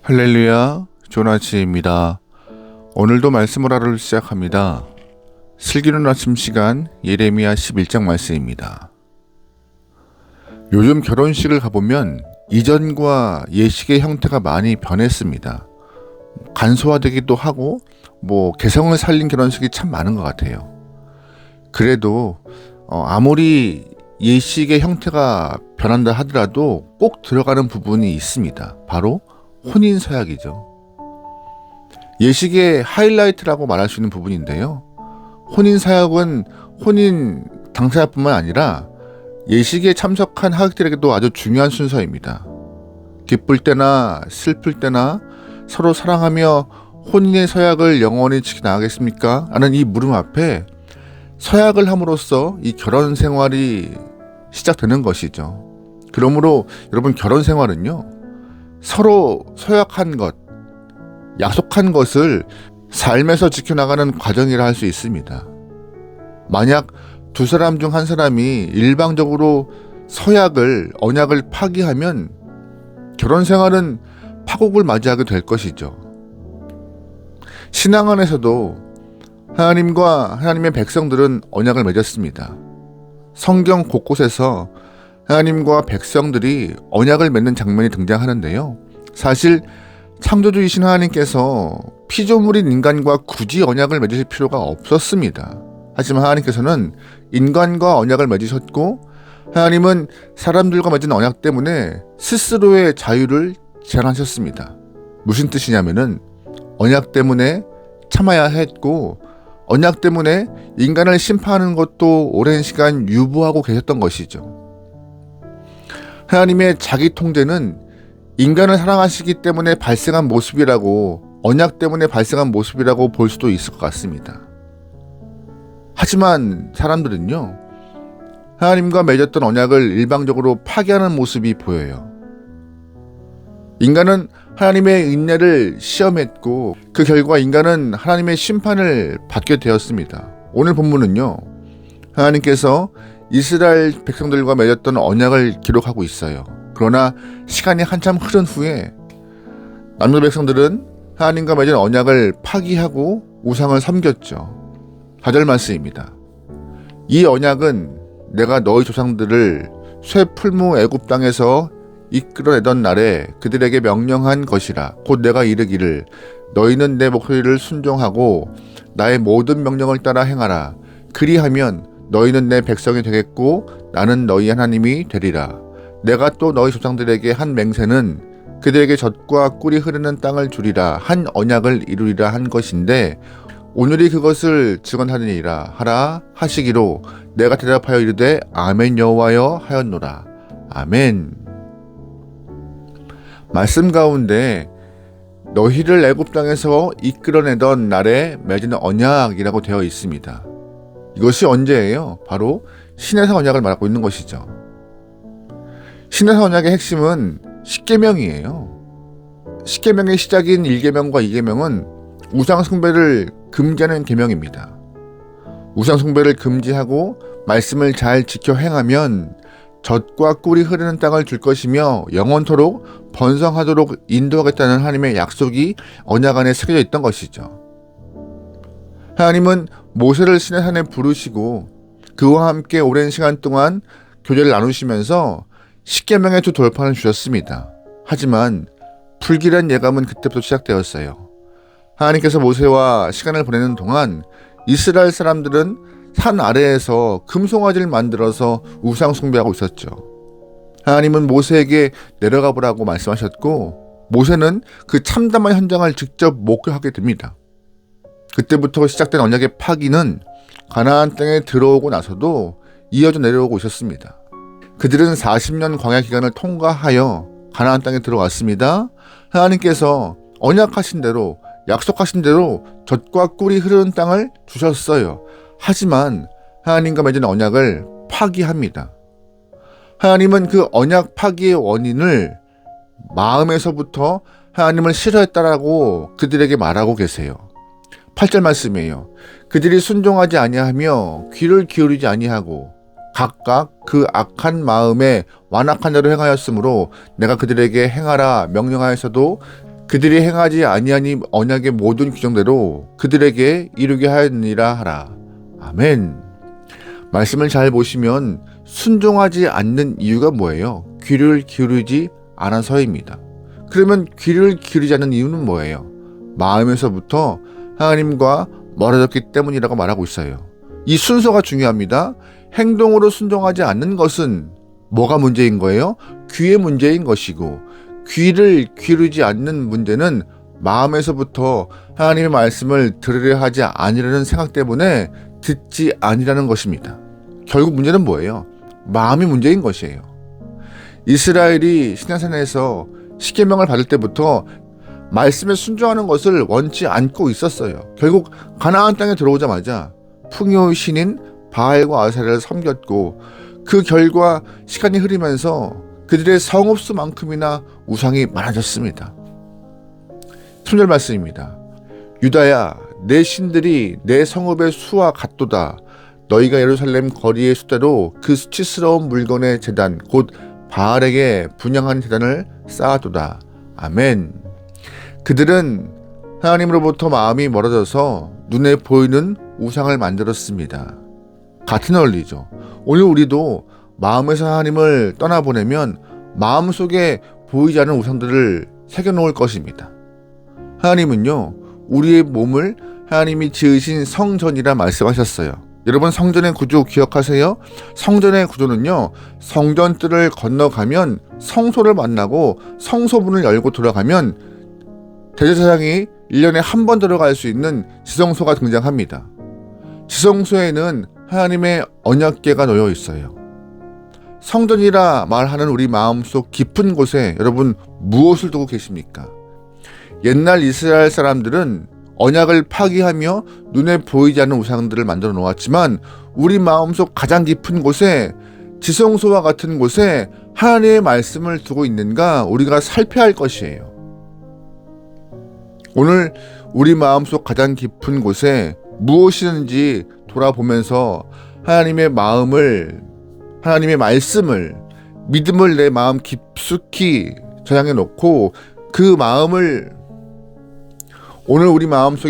할렐루야, 조나치입니다. 오늘도 말씀을 하루를 시작합니다. 슬기로운 아침 시간 예레미야 11장 말씀입니다. 요즘 결혼식을 가보면 이전과 예식의 형태가 많이 변했습니다. 간소화되기도 하고 개성을 살린 결혼식이 참 많은 것 같아요. 그래도 아무리 예식의 형태가 변한다 하더라도 꼭 들어가는 부분이 있습니다. 바로 혼인서약이죠. 예식의 하이라이트라고 말할 수 있는 부분인데요. 혼인서약은 혼인 당사자뿐만 아니라 예식에 참석한 하객들에게도 아주 중요한 순서입니다. 기쁠 때나 슬플 때나 서로 사랑하며 혼인의 서약을 영원히 지켜나가겠습니까? 라는 이 물음 앞에 서약을 함으로써 이 결혼 생활이 시작되는 것이죠. 그러므로 여러분, 결혼 생활은요, 서로 서약한 것, 약속한 것을 삶에서 지켜나가는 과정이라 할 수 있습니다. 만약 두 사람 중 한 사람이 일방적으로 서약을, 언약을 파기하면 결혼 생활은 파국을 맞이하게 될 것이죠. 신앙 안에서도 하나님과 하나님의 백성들은 언약을 맺었습니다. 성경 곳곳에서 하나님과 백성들이 언약을 맺는 장면이 등장하는데요. 사실 창조주이신 하나님께서 피조물인 인간과 굳이 언약을 맺으실 필요가 없었습니다. 하지만 하나님께서는 인간과 언약을 맺으셨고, 하나님은 사람들과 맺은 언약 때문에 스스로의 자유를 제한하셨습니다. 무슨 뜻이냐면은 언약 때문에 참아야 했고, 언약 때문에 인간을 심판하는 것도 오랜 시간 유보하고 계셨던 것이죠. 하나님의 자기 통제는 인간을 사랑하시기 때문에 발생한 모습이라고, 언약 때문에 발생한 모습이라고 볼 수도 있을 것 같습니다. 하지만 사람들은요, 하나님과 맺었던 언약을 일방적으로 파기하는 모습이 보여요. 인간은 하나님의 인내를 시험했고, 그 결과 인간은 하나님의 심판을 받게 되었습니다. 오늘 본문은요, 하나님께서 이스라엘 백성들과 맺었던 언약을 기록하고 있어요. 그러나 시간이 한참 흐른 후에 남유 백성들은 하나님과 맺은 언약을 파기하고 우상을 섬겼죠. 4절 말씀입니다. 이 언약은 내가 너희 조상들을 쇠풀무 애굽 땅에서 이끌어내던 날에 그들에게 명령한 것이라. 곧 내가 이르기를 너희는 내 목소리를 순종하고 나의 모든 명령을 따라 행하라. 그리하면 너희는 내 백성이 되겠고 나는 너희 하나님이 되리라. 내가 또 너희 조상들에게 한 맹세는 그들에게 젖과 꿀이 흐르는 땅을 주리라 한 언약을 이루리라 한 것인데, 오늘이 그것을 증언하느니라 하라 하시기로 내가 대답하여 이르되 아멘 여호와여 하였노라. 아멘. 말씀 가운데 너희를 애굽 땅에서 이끌어내던 날에 맺은 언약이라고 되어 있습니다. 이것이 언제예요? 바로 시내사 언약을 말하고 있는 것이죠. 시내사 언약의 핵심은 십계명이에요. 십계명의 시작인 1계명과 2계명은 우상 숭배를 금지하는 계명입니다. 우상 숭배를 금지하고 말씀을 잘 지켜 행하면 젖과 꿀이 흐르는 땅을 줄 것이며 영원토록 번성하도록 인도하겠다는 하나님의 약속이 언약 안에 새겨져 있던 것이죠. 하나님은 모세를 시내산에 부르시고 그와 함께 오랜 시간 동안 교제를 나누시면서 십계명의 두 돌판을 주셨습니다. 하지만 불길한 예감은 그때부터 시작되었어요. 하나님께서 모세와 시간을 보내는 동안 이스라엘 사람들은 산 아래에서 금송아지를 만들어서 우상 숭배하고 있었죠. 하나님은 모세에게 내려가 보라고 말씀하셨고, 모세는 그 참담한 현장을 직접 목격하게 됩니다. 그때부터 시작된 언약의 파기는 가나안 땅에 들어오고 나서도 이어져 내려오고 있었습니다. 그들은 40년 광야 기간을 통과하여 가나안 땅에 들어왔습니다. 하나님께서 언약하신 대로, 약속하신 대로 젖과 꿀이 흐르는 땅을 주셨어요. 하지만 하나님과 맺은 언약을 파기합니다. 하나님은 그 언약 파기의 원인을 마음에서부터 하나님을 싫어했다라고 그들에게 말하고 계세요. 8절 말씀이에요. 그들이 순종하지 아니하며 귀를 기울이지 아니하고 각각 그 악한 마음에 완악한 대로 행하였으므로 내가 그들에게 행하라 명령하였어도 그들이 행하지 아니하니 언약의 모든 규정대로 그들에게 이루게 하였느니라 하라. 아멘. 말씀을 잘 보시면 순종하지 않는 이유가 뭐예요? 귀를 기울이지 않아서입니다. 그러면 귀를 기울이지 않는 이유는 뭐예요? 마음에서부터 하나님과 멀어졌기 때문이라고 말하고 있어요. 이 순서가 중요합니다. 행동으로 순종하지 않는 것은 뭐가 문제인 거예요? 귀의 문제인 것이고, 귀를 기울이지 않는 문제는 마음에서부터 하나님의 말씀을 들으려 하지 아니라는 생각 때문에 듣지 아니라는 것입니다. 결국 문제는 뭐예요? 마음이 문제인 것이에요. 이스라엘이 시내산에서 십계명을 받을 때부터 말씀에 순종하는 것을 원치 않고 있었어요. 결국 가나안 땅에 들어오자마자 풍요의 신인 바알과 아세라를 섬겼고, 그 결과 시간이 흐르면서 그들의 성읍수만큼이나 우상이 많아졌습니다. 3절 말씀입니다. 유다야, 내 신들이 내 성읍의 수와 같도다. 너희가 예루살렘 거리의 수대로 그 수치스러운 물건의 제단 곧 바알에게 분향한 제단을 쌓아도다. 아멘. 그들은 하나님으로부터 마음이 멀어져서 눈에 보이는 우상을 만들었습니다. 같은 원리죠. 오늘 우리도 마음에서 하나님을 떠나보내면 마음속에 보이지 않는 우상들을 새겨놓을 것입니다. 하나님은요, 우리의 몸을 하나님이 지으신 성전이라 말씀하셨어요. 여러분, 성전의 구조 기억하세요? 성전의 구조는요, 성전뜰을 건너가면 성소를 만나고 성소문을 열고 들어가면 대제사장이 1년에 한 번 들어갈 수 있는 지성소가 등장합니다. 지성소에는 하나님의 언약궤가 놓여 있어요. 성전이라 말하는 우리 마음속 깊은 곳에 여러분 무엇을 두고 계십니까? 옛날 이스라엘 사람들은 언약을 파기하며 눈에 보이지 않는 우상들을 만들어 놓았지만 우리 마음속 가장 깊은 곳에 지성소와 같은 곳에 하나님의 말씀을 두고 있는가 우리가 살펴야 할 것이에요. 오늘 우리 마음속 가장 깊은 곳에 무엇이 있는지 돌아보면서 하나님의 마음을, 하나님의 말씀을, 믿음을 내 마음 깊숙이 저장해 놓고 그 마음을 오늘 우리 마음속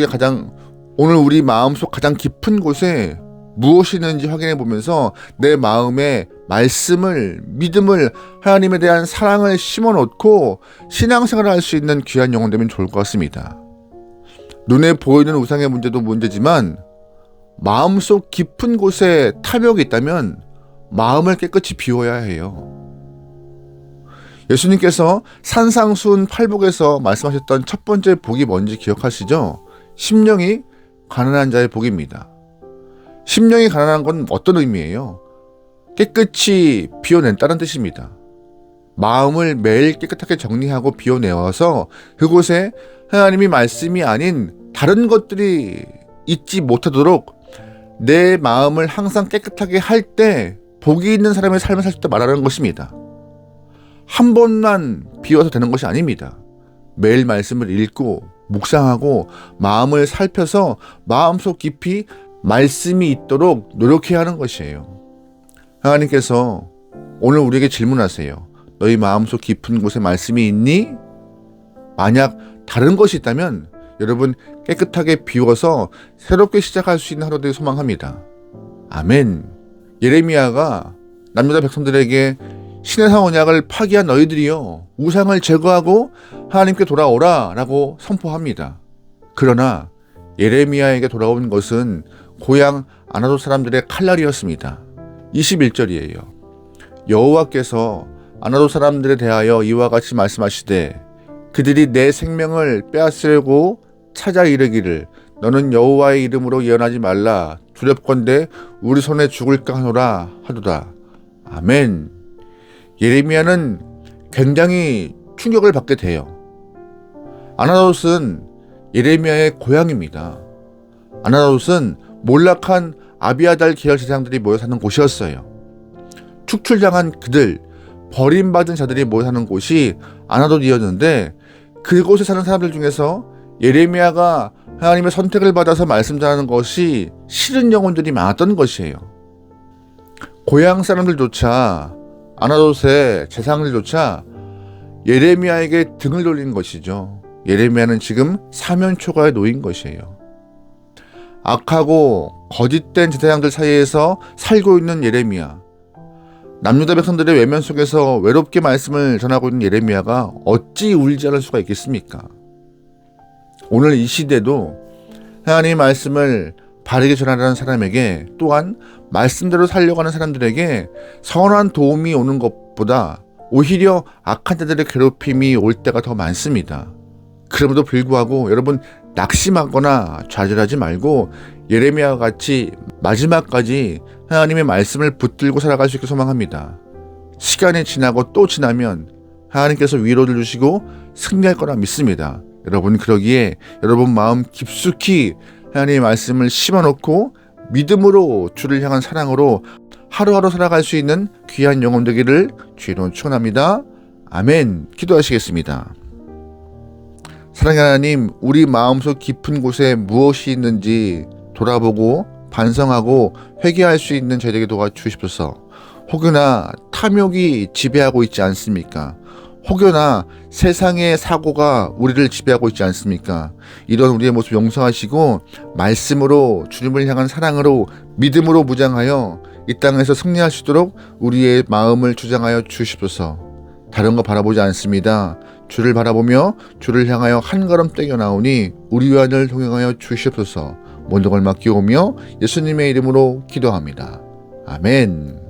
가장 깊은 곳에 무엇이 있는지 확인해 보면서 내 마음에 말씀을, 믿음을, 하나님에 대한 사랑을 심어 놓고 신앙생활을 할 수 있는 귀한 영혼 되면 좋을 것 같습니다. 눈에 보이는 우상의 문제도 문제지만 마음속 깊은 곳에 탐욕이 있다면 마음을 깨끗이 비워야 해요. 예수님께서 산상수훈 팔복에서 말씀하셨던 첫 번째 복이 뭔지 기억하시죠? 심령이 가난한 자의 복입니다. 심령이 가난한 건 어떤 의미예요? 깨끗이 비워낸다는 뜻입니다. 마음을 매일 깨끗하게 정리하고 비워내어서 그곳에 하나님이 말씀이 아닌 다른 것들이 있지 못하도록 내 마음을 항상 깨끗하게 할 때 복이 있는 사람의 삶을 살 때 말하는 것입니다. 한 번만 비워서 되는 것이 아닙니다. 매일 말씀을 읽고 묵상하고 마음을 살펴서 마음속 깊이 말씀이 있도록 노력해야 하는 것이에요. 하나님께서 오늘 우리에게 질문하세요. 너희 마음속 깊은 곳에 말씀이 있니? 만약 다른 것이 있다면 여러분 깨끗하게 비워서 새롭게 시작할 수 있는 하루 되길 소망합니다. 아멘. 예레미야가 남유다 백성들에게 시내산 언약을 파기한 너희들이여 우상을 제거하고 하나님께 돌아오라 라고 선포합니다. 그러나 예레미야에게 돌아온 것은 고향 아나돗 사람들의 칼날이었습니다. 21절이에요. 여호와께서 아나돗 사람들에 대하여 이와 같이 말씀하시되 그들이 내 생명을 빼앗으려고 찾아 이르기를 너는 여호와의 이름으로 예언하지 말라 두렵건대 우리 손에 죽을까 하노라 하도다. 아멘. 예레미야는 굉장히 충격을 받게 돼요. 아나돗은 예레미야의 고향입니다. 아나돗은 몰락한 아비아달 계열 제사장들이 모여 사는 곳이었어요. 축출당한 그들, 버림받은 자들이 모여 사는 곳이 아나돗이었는데 그곳에 사는 사람들 중에서 예레미야가 하나님의 선택을 받아서 말씀 전하는 것이 싫은 영혼들이 많았던 것이에요. 고향 사람들조차 아나돗의 제사장들조차 예레미야에게 등을 돌린 것이죠. 예레미야는 지금 사면초가에 놓인 것이에요. 악하고 거짓된 제사장들 사이에서 살고 있는 예레미야, 남유다 백성들의 외면 속에서 외롭게 말씀을 전하고 있는 예레미야가 어찌 울지 않을 수가 있겠습니까? 오늘 이 시대도 하나님의 말씀을 바르게 전하라는 사람에게, 또한 말씀대로 살려고 하는 사람들에게 선한 도움이 오는 것보다 오히려 악한 자들의 괴롭힘이 올 때가 더 많습니다. 그럼에도 불구하고 여러분, 낙심하거나 좌절하지 말고 예레미야와 같이 마지막까지 하나님의 말씀을 붙들고 살아갈 수 있게 소망합니다. 시간이 지나고 또 지나면 하나님께서 위로를 주시고 승리할 거라 믿습니다. 여러분, 그러기에 여러분 마음 깊숙이 하나님의 말씀을 심어놓고 믿음으로 주를 향한 사랑으로 하루하루 살아갈 수 있는 귀한 영혼 되기를 주의로 축원합니다. 아멘. 기도하시겠습니다. 사랑하는 하나님, 우리 마음속 깊은 곳에 무엇이 있는지 돌아보고 반성하고 회개할 수 있는 저희에게 도와주십소서. 혹여나 탐욕이 지배하고 있지 않습니까? 혹여나 세상의 사고가 우리를 지배하고 있지 않습니까? 이런 우리의 모습 용서하시고 말씀으로, 주님을 향한 사랑으로, 믿음으로 무장하여 이 땅에서 승리할 수 있도록 우리의 마음을 주장하여 주십소서. 다른 거 바라보지 않습니다. 주를 바라보며 주를 향하여 한 걸음 떼겨 나오니 우리와 늘 동행하여 주시옵소서. 모든 걸 맡기오며 예수님의 이름으로 기도합니다. 아멘.